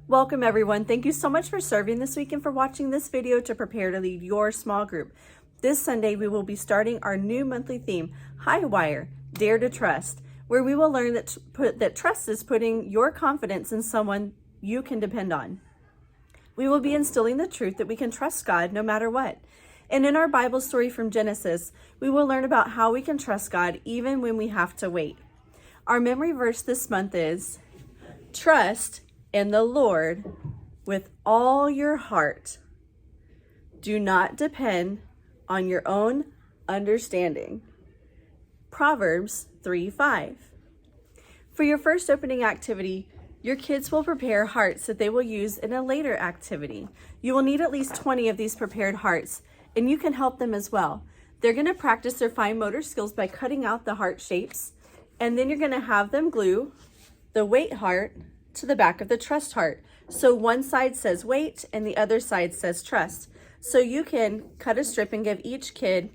Welcome everyone. Thank you so much for serving this week and for watching this video to prepare to lead your small group. This Sunday, we will be starting our new monthly theme, High Wire, Dare to Trust, where we will learn that trust is putting your confidence in someone you can depend on. We will be instilling the truth that we can trust God no matter what. And in our Bible story from Genesis, we will learn about how we can trust God even when we have to wait. Our memory verse this month is, trust in the Lord with all your heart. Do not depend on your own understanding. Proverbs 3:5. For your first opening activity, your kids will prepare hearts that they will use in a later activity. You will need at least 20 of these prepared hearts, and you can help them as well. They're going to practice their fine motor skills by cutting out the heart shapes, and then you're going to have them glue the wait heart to the back of the trust heart. So one side says wait and the other side says trust. So you can cut a strip and give each kid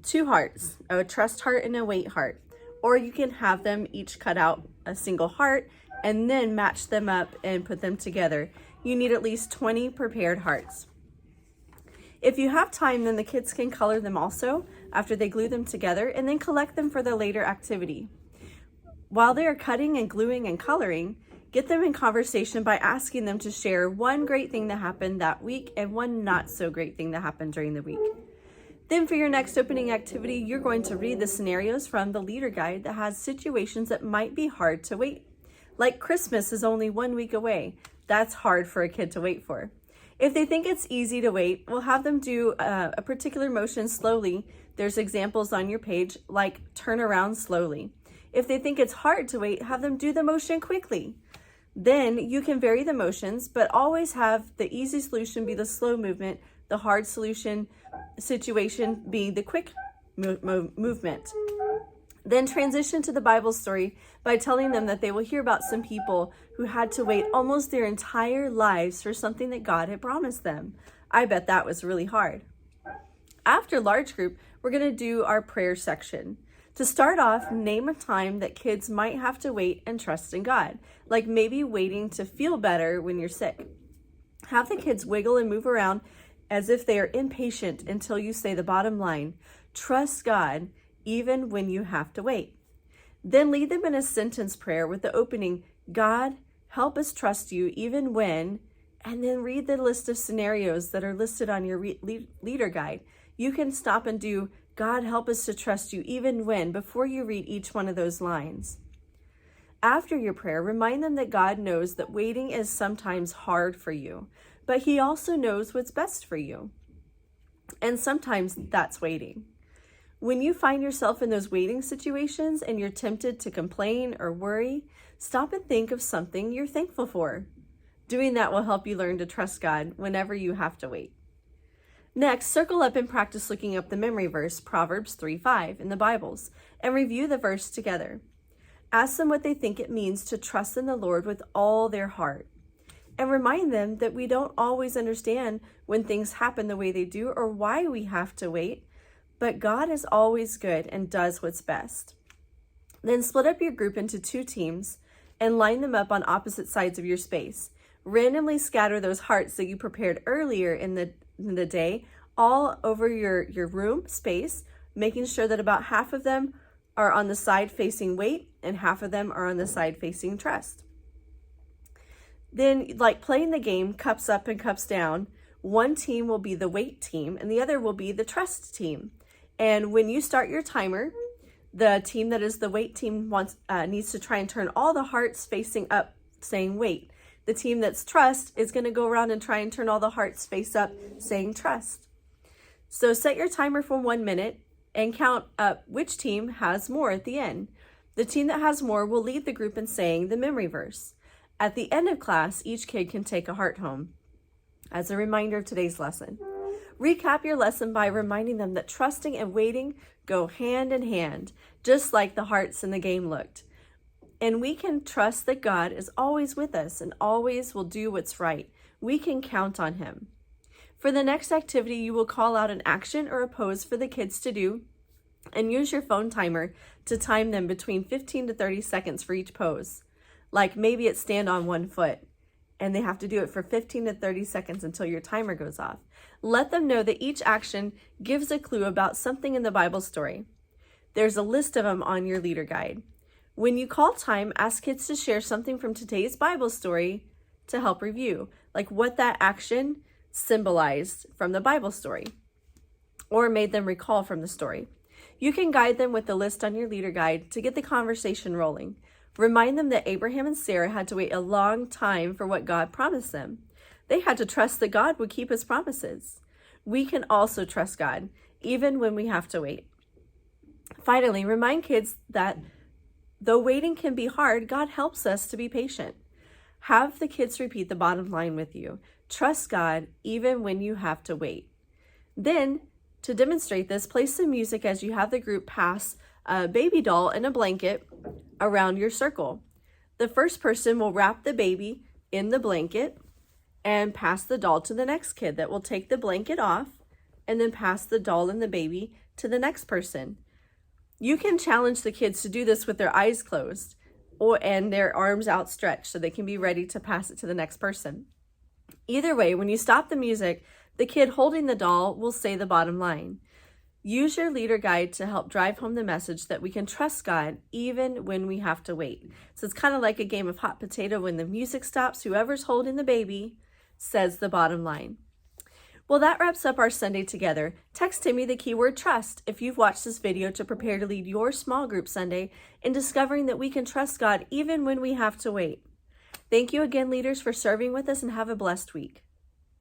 two hearts, a trust heart and a wait heart. Or you can have them each cut out a single heart and then match them up and put them together. You need at least 20 prepared hearts. If you have time, then the kids can color them also after they glue them together and then collect them for the later activity. While they are cutting and gluing and coloring, get them in conversation by asking them to share one great thing that happened that week and one not so great thing that happened during the week. Then for your next opening activity, you're going to read the scenarios from the leader guide that has situations that might be hard to wait. Like Christmas is only 1 week away. That's hard for a kid to wait for. If they think it's easy to wait, we'll have them do a particular motion slowly. There's examples on your page like turn around slowly. If they think it's hard to wait, have them do the motion quickly. Then you can vary the motions, but always have the easy solution be the slow movement, the hard situation being the quick movement. Then transition to the Bible story by telling them that they will hear about some people who had to wait almost their entire lives for something that God had promised them. I bet that was really hard. After large group, we're going to do our prayer section. To start off, name a time that kids might have to wait and trust in God, like maybe waiting to feel better when you're sick. Have the kids wiggle and move around as if they are impatient until you say the bottom line, trust God even when you have to wait. Then lead them in a sentence prayer with the opening, God, help us trust you even when, and then read the list of scenarios that are listed on your leader guide. You can stop and do, God, help us to trust you even when, before you read each one of those lines. After your prayer, remind them that God knows that waiting is sometimes hard for you, but He also knows what's best for you. And sometimes that's waiting. When you find yourself in those waiting situations and you're tempted to complain or worry, stop and think of something you're thankful for. Doing that will help you learn to trust God whenever you have to wait. Next, circle up and practice looking up the memory verse, Proverbs 3:5 in the Bibles, and review the verse together. Ask them what they think it means to trust in the Lord with all their heart. And remind them that we don't always understand when things happen the way they do or why we have to wait, but God is always good and does what's best. Then split up your group into 2 teams and line them up on opposite sides of your space. Randomly scatter those hearts that you prepared earlier in the day all over your room space, making sure that about half of them are on the side facing wait and half of them are on the side facing trust. Then, like playing the game cups up and cups down, one team will be the wait team and the other will be the trust team. And when you start your timer, the team that is the wait team needs to try and turn all the hearts facing up saying wait. The team that's trust is going to go around and try and turn all the hearts face up saying trust. So set your timer for 1 minute and count up which team has more at the end. The team that has more will lead the group in saying the memory verse. At the end of class, each kid can take a heart home as a reminder of today's lesson. Recap your lesson by reminding them that trusting and waiting go hand in hand, just like the hearts in the game looked. And we can trust that God is always with us and always will do what's right. We can count on Him. For the next activity, you will call out an action or a pose for the kids to do and use your phone timer to time them between 15 to 30 seconds for each pose. Like maybe it's stand on one foot. and they have to do it for 15 to 30 seconds until your timer goes off. Let them know that each action gives a clue about something in the Bible story. There's a list of them on your leader guide. When you call time, ask kids to share something from today's Bible story to help review, like what that action symbolized from the Bible story or made them recall from the story. You can guide them with the list on your leader guide to get the conversation rolling. Remind them that Abraham and Sarah had to wait a long time for what God promised them. They had to trust that God would keep his promises. We can also trust God, even when we have to wait. Finally, remind kids that though waiting can be hard, God helps us to be patient. Have the kids repeat the bottom line with you. Trust God even when you have to wait. Then, to demonstrate this, play some music as you have the group pass a baby doll and a blanket around your circle. The first person will wrap the baby in the blanket and pass the doll to the next kid that will take the blanket off and then pass the doll and the baby to the next person. You can challenge the kids to do this with their eyes closed and their arms outstretched so they can be ready to pass it to the next person. Either way, when you stop the music, the kid holding the doll will say the bottom line. Use your leader guide to help drive home the message that we can trust God even when we have to wait. So it's kind of like a game of hot potato. When the music stops, whoever's holding the baby says the bottom line. Well, that wraps up our Sunday together. Text Timmy the keyword trust if you've watched this video to prepare to lead your small group Sunday in discovering that we can trust God even when we have to wait. Thank you again, leaders, for serving with us, and have a blessed week.